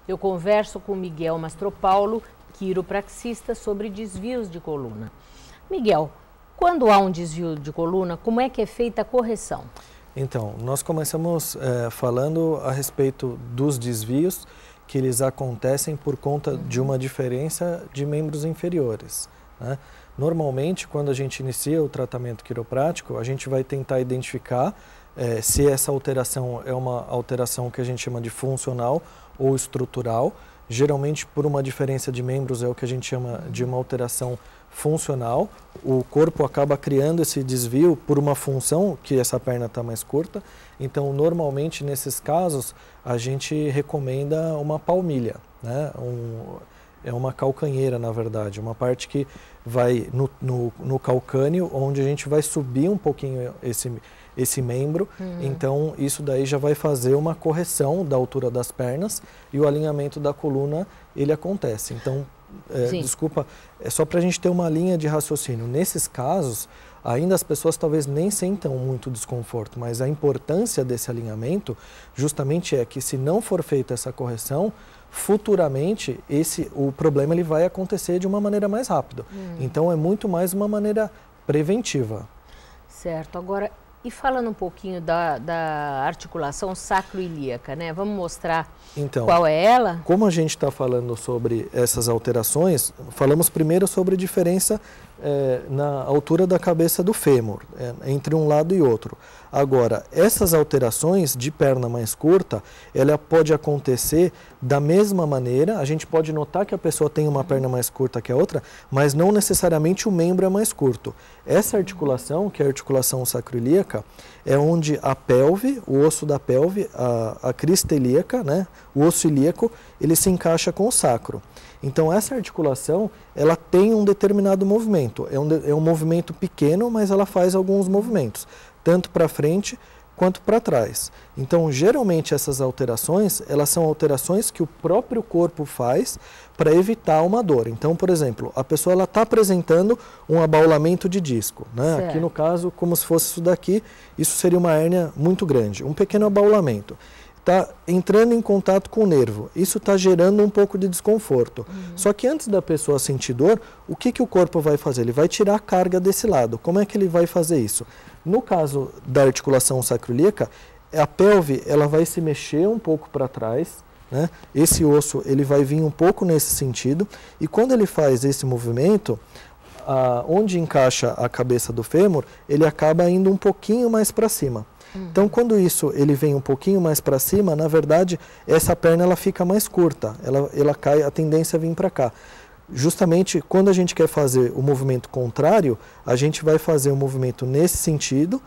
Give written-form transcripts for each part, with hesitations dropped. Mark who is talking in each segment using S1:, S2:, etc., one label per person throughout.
S1: Eu converso com Miguel Mastropaulo, quiropraxista, sobre desvios de coluna. Miguel, quando há um desvio de coluna, como é que é feita a correção?
S2: Então, nós começamos falando a respeito dos desvios, que eles acontecem por conta de uma diferença de membros inferiores, né? Normalmente, quando a gente inicia o tratamento quiroprático, a gente vai tentar identificar se essa alteração é uma alteração que a gente chama de funcional ou estrutural. Geralmente, por uma diferença de membros, é o que a gente chama de uma alteração funcional. O corpo acaba criando esse desvio por uma função, que essa perna está mais curta. Então, normalmente, nesses casos, a gente recomenda uma palmilha, né? É uma calcanheira, na verdade, uma parte que vai no calcâneo, onde a gente vai subir um pouquinho esse membro. Então, isso daí já vai fazer uma correção da altura das pernas e o alinhamento da coluna, ele acontece. Então, desculpa, é só para a gente ter uma linha de raciocínio. Nesses casos, ainda as pessoas talvez nem sentam muito desconforto, mas a importância desse alinhamento justamente é que, se não for feita essa correção, futuramente o problema ele vai acontecer de uma maneira mais rápida. Então, é muito mais uma maneira preventiva.
S1: Certo. Agora, e falando um pouquinho da articulação sacroiliaca, né? Vamos mostrar qual é ela?
S2: Como a gente está falando sobre essas alterações, falamos primeiro sobre a diferença na altura da cabeça do fêmur, entre um lado e outro. Agora, essas alterações de perna mais curta, ela pode acontecer da mesma maneira. A gente pode notar que a pessoa tem uma perna mais curta que a outra, mas não necessariamente o membro é mais curto. Essa articulação, que é a articulação sacroiliaca, é onde a pelve, o osso da pelve, a crista ilíaca, né, o osso ilíaco, ele se encaixa com o sacro. Então, essa articulação, ela tem um determinado movimento. É um movimento pequeno, mas ela faz alguns movimentos, tanto para frente quanto para trás. Então, geralmente, essas alterações, elas são alterações que o próprio corpo faz para evitar uma dor. Então, por exemplo, a pessoa está apresentando um abaulamento de disco, né? Aqui no caso, como se fosse isso daqui, isso seria uma hérnia muito grande, um pequeno abaulamento. Está entrando em contato com o nervo, isso está gerando um pouco de desconforto. Só que antes da pessoa sentir dor, o que o corpo vai fazer? Ele vai tirar a carga desse lado. Como é que ele vai fazer isso? No caso da articulação sacroiliaca, a pelve ela vai se mexer um pouco para trás, né? Esse osso ele vai vir um pouco nesse sentido, e quando ele faz esse movimento, onde encaixa a cabeça do fêmur, ele acaba indo um pouquinho mais para cima. Então, quando ele vem um pouquinho mais para cima, na verdade, essa perna ela fica mais curta, ela cai, a tendência é vir para cá. Justamente, quando a gente quer fazer o movimento contrário, a gente vai fazer o movimento nesse sentido,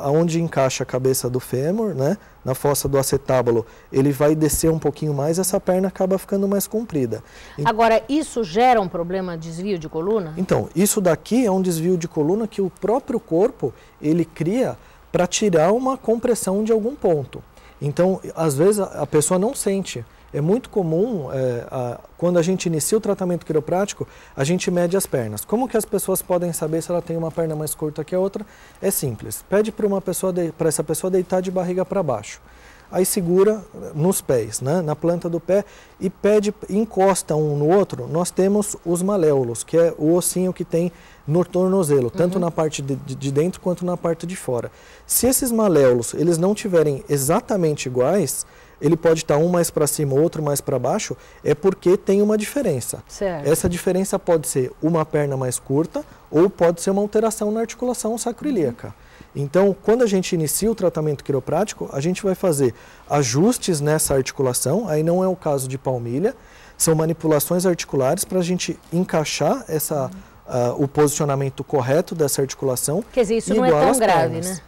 S2: onde encaixa a cabeça do fêmur, né, na fossa do acetábulo, ele vai descer um pouquinho mais, essa perna acaba ficando mais comprida.
S1: Agora, isso gera um problema de desvio de coluna?
S2: Então, isso daqui é um desvio de coluna que o próprio corpo, ele cria para tirar uma compressão de algum ponto. Então, às vezes, a pessoa não sente. É muito comum, quando a gente inicia o tratamento quiroprático, a gente mede as pernas. Como que as pessoas podem saber se ela tem uma perna mais curta que a outra? É simples. Pede para essa pessoa deitar de barriga para baixo. Aí segura nos pés, né, na planta do pé, e encosta um no outro. Nós temos os maléolos, que é o ossinho que tem no tornozelo, tanto na parte de dentro quanto na parte de fora. Se esses maléolos eles não tiverem exatamente iguais, ele pode estar um mais para cima, outro mais para baixo, é porque tem uma diferença.
S1: Certo.
S2: Essa diferença pode ser uma perna mais curta ou pode ser uma alteração na articulação sacroiliaca. Então, quando a gente inicia o tratamento quiroprático, a gente vai fazer ajustes nessa articulação, aí não é o caso de palmilha, são manipulações articulares para a gente encaixar o posicionamento correto dessa articulação.
S1: Quer dizer, isso não é tão grave, né?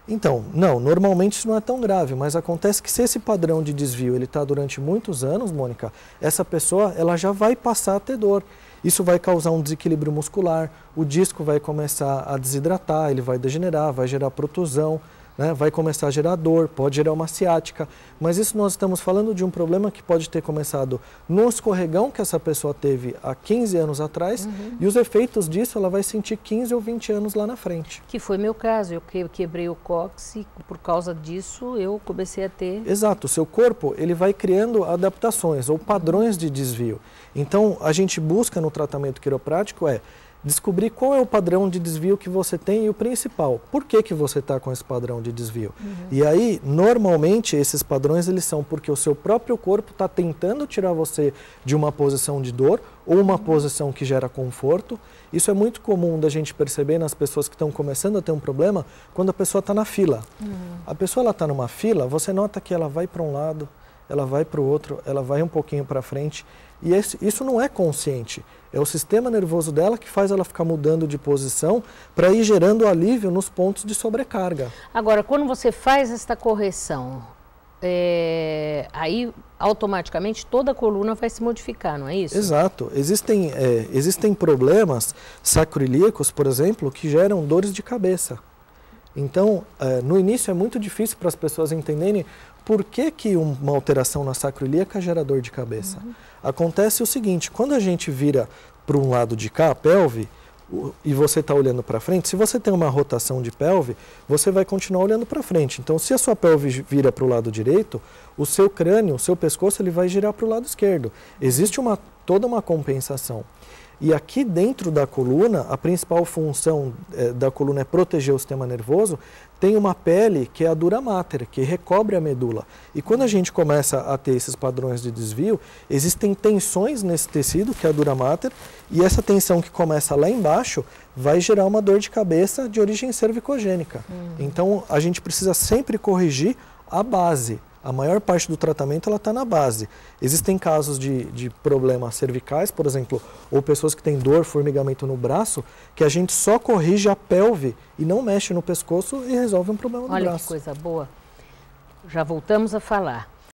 S2: Então, não, normalmente isso não é tão grave, mas acontece que se esse padrão de desvio ele está durante muitos anos, Mônica, essa pessoa ela já vai passar a ter dor. Isso vai causar um desequilíbrio muscular, o disco vai começar a desidratar, ele vai degenerar, vai gerar protusão, né? Vai começar a gerar dor, pode gerar uma ciática, mas isso nós estamos falando de um problema que pode ter começado no escorregão que essa pessoa teve há 15 anos atrás, e os efeitos disso ela vai sentir 15 ou 20 anos lá na frente.
S1: Que foi meu caso, eu quebrei o cóccix e por causa disso eu comecei a ter...
S2: Exato, o seu corpo ele vai criando adaptações ou padrões de desvio. Então a gente busca no tratamento quiroprático descobrir qual é o padrão de desvio que você tem e o principal, por que você está com esse padrão de desvio. E aí, normalmente, esses padrões eles são porque o seu próprio corpo está tentando tirar você de uma posição de dor ou uma posição que gera conforto. Isso é muito comum da gente perceber nas pessoas que estão começando a ter um problema quando a pessoa está na fila. A pessoa está numa fila, você nota que ela vai para um lado, ela vai para o outro, ela vai um pouquinho para frente. E isso não é consciente, é o sistema nervoso dela que faz ela ficar mudando de posição para ir gerando alívio nos pontos de sobrecarga.
S1: Agora, quando você faz esta correção, aí automaticamente toda a coluna vai se modificar, não é isso?
S2: Exato. Existem problemas sacroiliacos, por exemplo, que geram dores de cabeça. Então, no início é muito difícil para as pessoas entenderem por que uma alteração na sacroiliaca gera dor de cabeça. Acontece o seguinte, quando a gente vira para um lado de cá, a pelve, e você está olhando para frente, se você tem uma rotação de pelve, você vai continuar olhando para frente. Então, se a sua pelve vira para o lado direito, o seu crânio, o seu pescoço, ele vai girar para o lado esquerdo. Existe toda uma compensação. E aqui dentro da coluna, a principal função da coluna é proteger o sistema nervoso, tem uma pele que é a dura mater, que recobre a medula. E quando a gente começa a ter esses padrões de desvio, existem tensões nesse tecido, que é a dura mater, e essa tensão que começa lá embaixo vai gerar uma dor de cabeça de origem cervicogênica. Então, a gente precisa sempre corrigir a base. A maior parte do tratamento está na base. Existem casos de problemas cervicais, por exemplo, ou pessoas que têm dor, formigamento no braço, que a gente só corrige a pelve e não mexe no pescoço e resolve um problema no braço.
S1: Olha que coisa boa. Já voltamos a falar.